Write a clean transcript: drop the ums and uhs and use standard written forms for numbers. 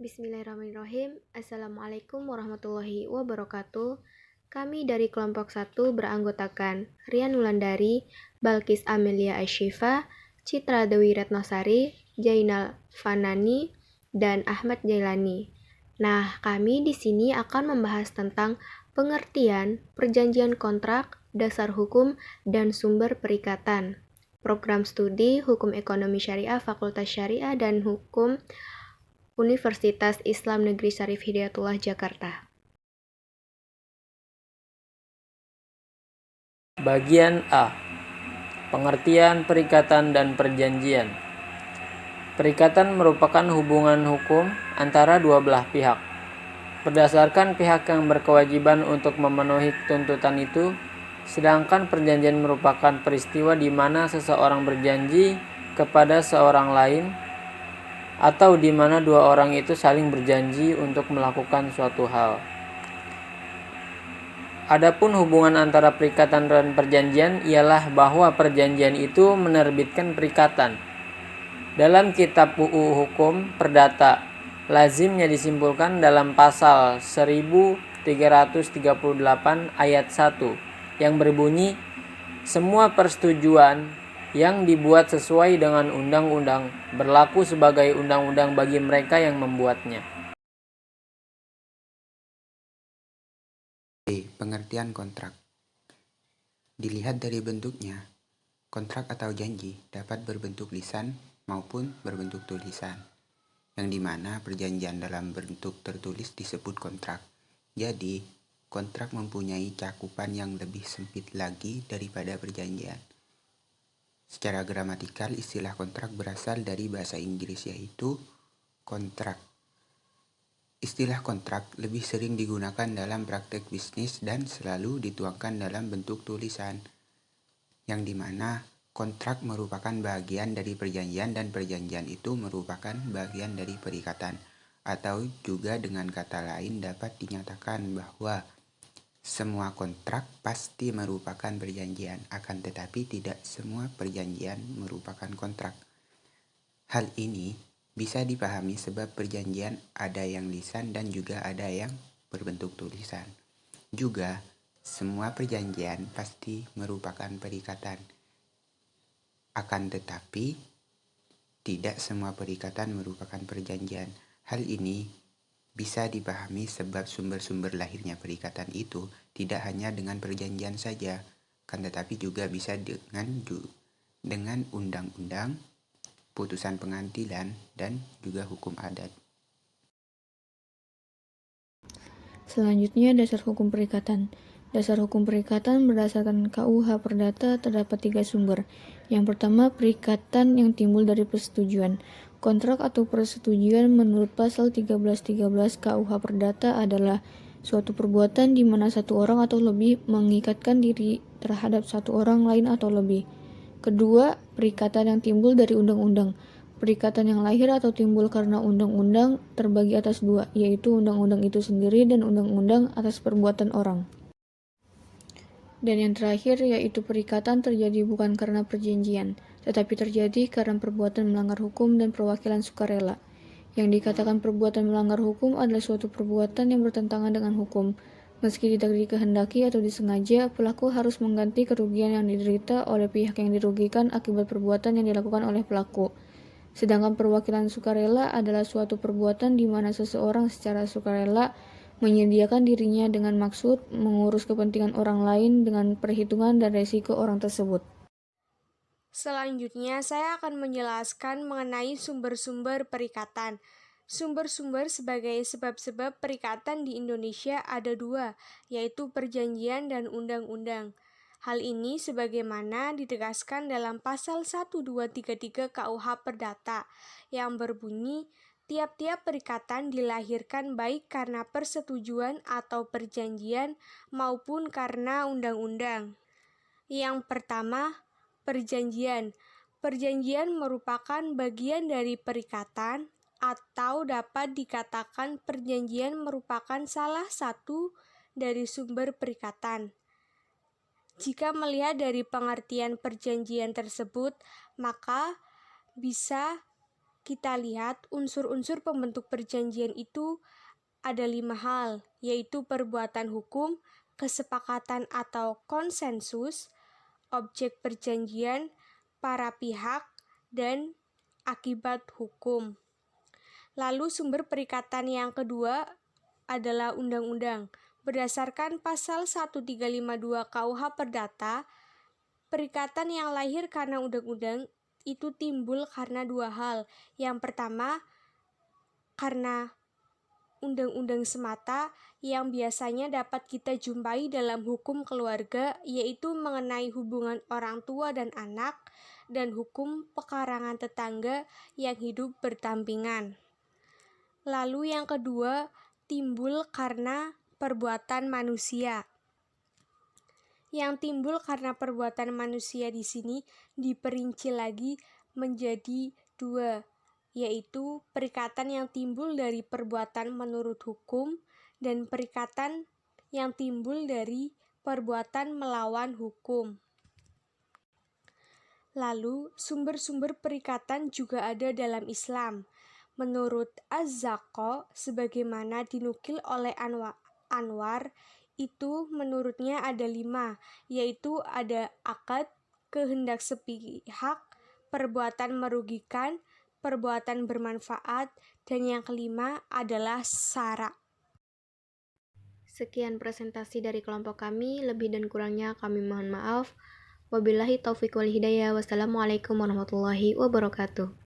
Bismillahirrahmanirrahim. Assalamualaikum warahmatullahi wabarakatuh. Kami dari kelompok 1 beranggotakan Rian Wulandari, Balkis Amelia Ashifa, Citra Dewi Retnosari, Jainal Fanani, dan Ahmad Jailani. Nah, kami di sini akan membahas tentang pengertian perjanjian kontrak, dasar hukum, dan sumber perikatan. Program studi Hukum Ekonomi Syariah Fakultas Syariah dan Hukum Universitas Islam Negeri Syarif Hidayatullah Jakarta. Bagian A. Pengertian perikatan dan perjanjian. Perikatan merupakan hubungan hukum antara dua belah pihak. Berdasarkan pihak yang berkewajiban untuk memenuhi tuntutan itu, sedangkan perjanjian merupakan peristiwa di mana seseorang berjanji kepada seorang lain atau di mana dua orang itu saling berjanji untuk melakukan suatu hal. Adapun hubungan antara perikatan dan perjanjian ialah bahwa perjanjian itu menerbitkan perikatan. Dalam kitab UU Hukum Perdata, lazimnya disimpulkan dalam pasal 1338 ayat 1 yang berbunyi, semua persetujuan yang dibuat sesuai dengan undang-undang berlaku sebagai undang-undang bagi mereka yang membuatnya. Pengertian kontrak. Dilihat dari bentuknya, kontrak atau janji dapat berbentuk lisan maupun berbentuk tulisan, yang dimana perjanjian dalam bentuk tertulis disebut kontrak. Jadi, kontrak mempunyai cakupan yang lebih sempit lagi daripada perjanjian. Secara gramatikal, istilah kontrak berasal dari bahasa Inggris yaitu kontrak. Istilah kontrak lebih sering digunakan dalam praktek bisnis dan selalu dituangkan dalam bentuk tulisan, yang dimana kontrak merupakan bagian dari perjanjian dan perjanjian itu merupakan bagian dari perikatan, atau juga dengan kata lain dapat dinyatakan bahwa semua kontrak pasti merupakan perjanjian, akan tetapi tidak semua perjanjian merupakan kontrak. Hal ini bisa dipahami sebab perjanjian ada yang lisan dan juga ada yang berbentuk tulisan. Juga, semua perjanjian pasti merupakan perikatan. Akan tetapi, tidak semua perikatan merupakan perjanjian. Hal ini bisa dipahami sebab sumber-sumber lahirnya perikatan itu tidak hanya dengan perjanjian saja, kan tetapi juga bisa dengan undang-undang, putusan pengadilan, dan juga hukum adat. Selanjutnya, dasar hukum perikatan. Dasar hukum perikatan berdasarkan KUH Perdata terdapat 3 sumber. Yang pertama, perikatan yang timbul dari persetujuan. Kontrak atau persetujuan menurut pasal 1313 KUH Perdata adalah suatu perbuatan di mana satu orang atau lebih mengikatkan diri terhadap satu orang lain atau lebih. Kedua, perikatan yang timbul dari undang-undang. Perikatan yang lahir atau timbul karena undang-undang terbagi atas 2, yaitu undang-undang itu sendiri dan undang-undang atas perbuatan orang. Dan yang terakhir, yaitu perikatan terjadi bukan karena perjanjian, tetapi terjadi karena perbuatan melanggar hukum dan perwakilan sukarela. Yang dikatakan perbuatan melanggar hukum adalah suatu perbuatan yang bertentangan dengan hukum. Meski tidak dikehendaki atau disengaja, pelaku harus mengganti kerugian yang diderita oleh pihak yang dirugikan akibat perbuatan yang dilakukan oleh pelaku. Sedangkan perwakilan sukarela adalah suatu perbuatan di mana seseorang secara sukarela menyediakan dirinya dengan maksud mengurus kepentingan orang lain dengan perhitungan dan resiko orang tersebut. Selanjutnya, saya akan menjelaskan mengenai sumber-sumber perikatan. Sumber-sumber sebagai sebab-sebab perikatan di Indonesia ada 2, yaitu perjanjian dan undang-undang. Hal ini sebagaimana ditegaskan dalam pasal 1233 KUH Perdata yang berbunyi, tiap-tiap perikatan dilahirkan baik karena persetujuan atau perjanjian maupun karena undang-undang. Yang pertama, perjanjian. Perjanjian merupakan bagian dari perikatan atau dapat dikatakan perjanjian merupakan salah satu dari sumber perikatan. Jika melihat dari pengertian perjanjian tersebut, maka bisa kita lihat unsur-unsur pembentuk perjanjian itu ada 5 hal, yaitu perbuatan hukum, kesepakatan atau konsensus, objek perjanjian, para pihak, dan akibat hukum. Lalu sumber perikatan yang kedua adalah undang-undang. Berdasarkan pasal 1352 KUH Perdata, perikatan yang lahir karena undang-undang itu timbul karena 2 hal. Yang pertama, karena undang-undang semata yang biasanya dapat kita jumpai dalam hukum keluarga, yaitu mengenai hubungan orang tua dan anak, dan hukum pekarangan tetangga yang hidup berdampingan. Lalu yang kedua, timbul karena perbuatan manusia. Yang timbul karena perbuatan manusia di sini diperinci lagi menjadi 2, yaitu perikatan yang timbul dari perbuatan menurut hukum dan perikatan yang timbul dari perbuatan melawan hukum. Lalu, sumber-sumber perikatan juga ada dalam Islam. Menurut Az-Zaqo, sebagaimana dinukil oleh Anwar, itu menurutnya ada 5, yaitu ada akad, kehendak sepihak, perbuatan merugikan, perbuatan bermanfaat, dan yang kelima adalah sara. Sekian presentasi dari kelompok kami, lebih dan kurangnya kami mohon maaf. Wabillahi taufiq wal hidayah. Wassalamualaikum warahmatullahi wabarakatuh.